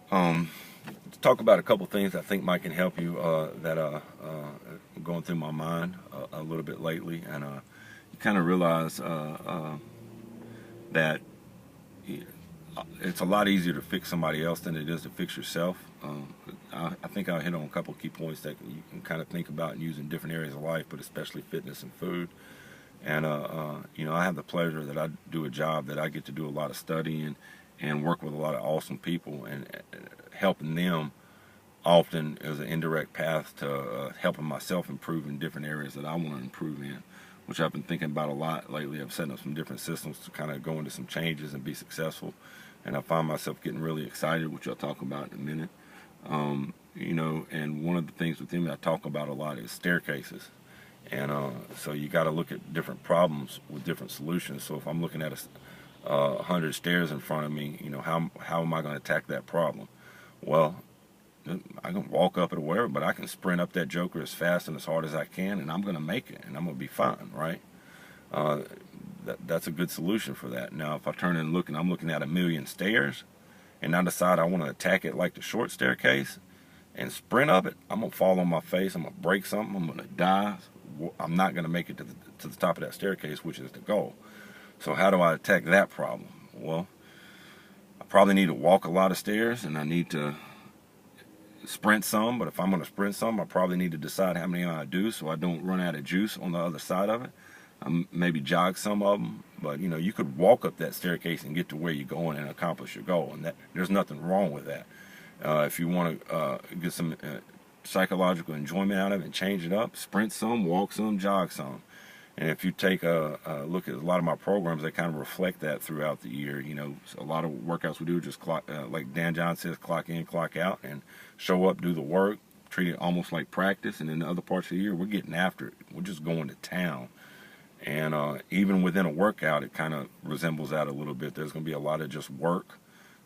Um, to talk about a couple things I think might can help you that going through my mind a little bit lately, and you kind of realize that it's a lot easier to fix somebody else than it is to fix yourself. I think I'll hit on a couple key points that you can kind of think about and use in different areas of life, but especially fitness and food. And I have the pleasure that I do a job that I get to do a lot of studying and work with a lot of awesome people, and helping them often is an indirect path to helping myself improve in different areas that I want to improve in, which I've been thinking about a lot lately. I'm setting up some different systems to kind of go into some changes and be successful, and I find myself getting really excited, which I'll talk about in a minute. And one of the things with them I talk about a lot is staircases. And so you got to look at different problems with different solutions. So if I'm looking at 100 stairs in front of me, how am I going to attack that problem? Well, I can walk up it or whatever, but I can sprint up that joker as fast and as hard as I can, and I'm going to make it, and I'm going to be fine, right? Uh, that's a good solution for that. Now, if I turn and look, and I'm looking at 1,000,000 stairs, and I decide I want to attack it like the short staircase and sprint up it, I'm going to fall on my face, I'm going to break something, I'm going to die. I'm not going to make it to the top of that staircase, which is the goal. So how do I attack that problem? Well, I probably need to walk a lot of stairs, and I need to sprint some, but if I'm going to sprint some, I probably need to decide how many I do so I don't run out of juice on the other side of it. Maybe jog some of them, but you could walk up that staircase and get to where you're going and accomplish your goal, and that there's nothing wrong with that. If you want to get some psychological enjoyment out of it and change it up, sprint some, walk some, jog some. And if you take a look at a lot of my programs, they kind of reflect that throughout the year. A lot of workouts we do just like Dan John says, clock in, clock out, and show up, do the work, treat it almost like practice. And in the other parts of the year, we're getting after it. We're just going to town. And even within a workout, it kind of resembles that a little bit. There's going to be a lot of just work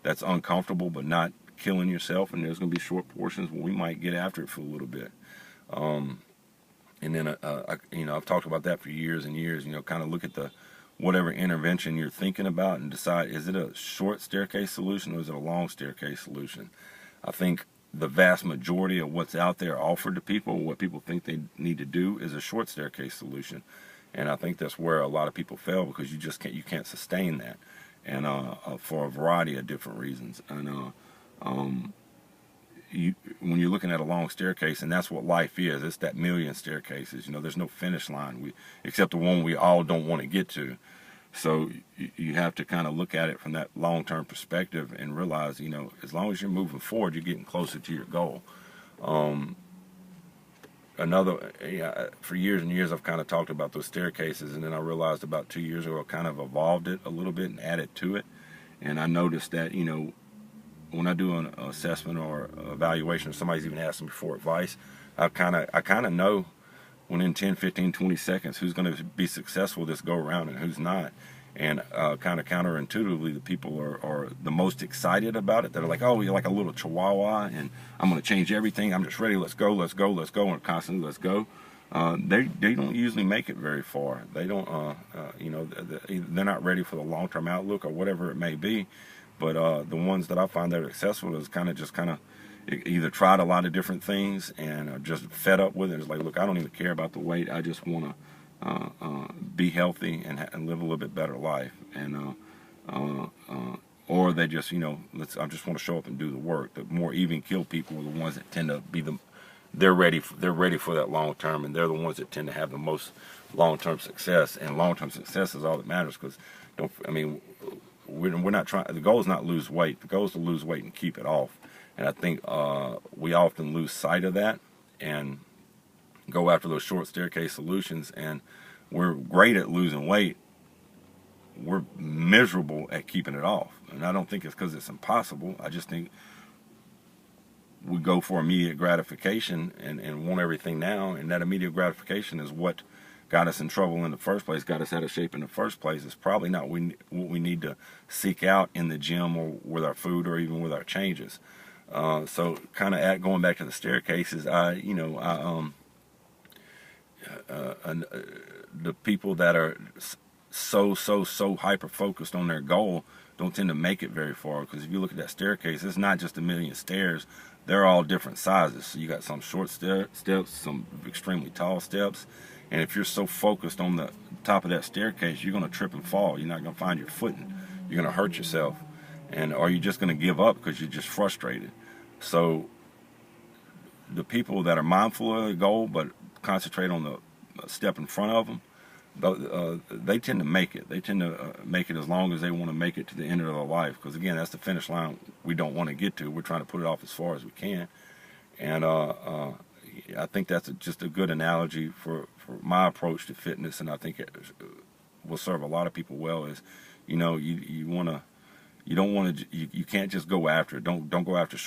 that's uncomfortable, but not killing yourself. And there's going to be short portions where we might get after it for a little bit. And then, I've talked about that for years and years. Kind of look at the whatever intervention you're thinking about and decide, is it a short staircase solution or is it a long staircase solution? I think the vast majority of what's out there offered to people, what people think they need to do, is a short staircase solution. And I think that's where a lot of people fail, because you can't sustain that, and for a variety of different reasons. And when you're looking at a long staircase, and that's what life is, it's that million staircases. There's no finish line, except the one we all don't want to get to. So you have to kind of look at it from that long-term perspective and realize, as long as you're moving forward, you're getting closer to your goal. For years and years, I've kind of talked about those staircases, and then I realized about 2 years ago, I kind of evolved it a little bit and added to it. And I noticed that, when I do an assessment or evaluation, or somebody's even asking me for advice, I kind of know within 10, 15, 20 seconds who's going to be successful this go around and who's not. And kind of counterintuitively, the people are the most excited about it. They're like, oh, you're like a little chihuahua, and I'm going to change everything. I'm just ready. Let's go, let's go, let's go, and constantly let's go. They don't usually make it very far. They don't, they're not ready for the long-term outlook or whatever it may be. But the ones that I find that are successful is kind of either tried a lot of different things and are just fed up with it. It's like, look, I don't even care about the weight. I just want to be healthy and live a little bit better life. And or they just, I just want to show up and do the work. The more even keel people are the ones that tend to be they're ready for that long term, and they're the ones that tend to have the most long term success. And long term success is all that matters, because we're not trying. The goal is not lose weight. The goal is to lose weight and keep it off. And I think we often lose sight of that and go after those short staircase solutions. And we're great at losing weight. We're miserable at keeping it off. And I don't think it's because it's impossible. I just think we go for immediate gratification and want everything now. And that immediate gratification is what got us in trouble in the first place, got us out of shape in the first place. It's probably not what we need to seek out in the gym or with our food or even with our changes. So kind of going back to the staircases, the people that are so hyper focused on their goal don't tend to make it very far, because if you look at that staircase, it's not just a million stairs. They're all different sizes. So you got some short steps, some extremely tall steps, and if you're so focused on the top of that staircase, you're going to trip and fall. You're not going to find your footing. You're going to hurt yourself, and or you're just going to give up because you're just frustrated. So the people that are mindful of the goal but concentrate on the step in front of them, they tend to make it. They tend to make it as long as they want to make it to the end of their life. Because again, that's the finish line we don't want to get to. We're trying to put it off as far as we can. And I think that's just a good analogy for my approach to fitness. And I think it will serve a lot of people well. Is, you know, you don't want to, you can't just go after it. Don't go after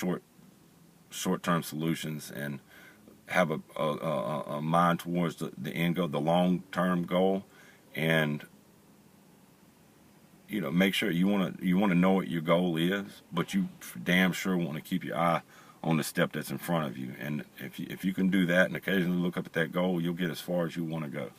short-term solutions, and have a mind towards the end goal, the long-term goal. And you know, make sure you want to know what your goal is, but you damn sure want to keep your eye on the step that's in front of you. And if you can do that and occasionally look up at that goal, you'll get as far as you want to go.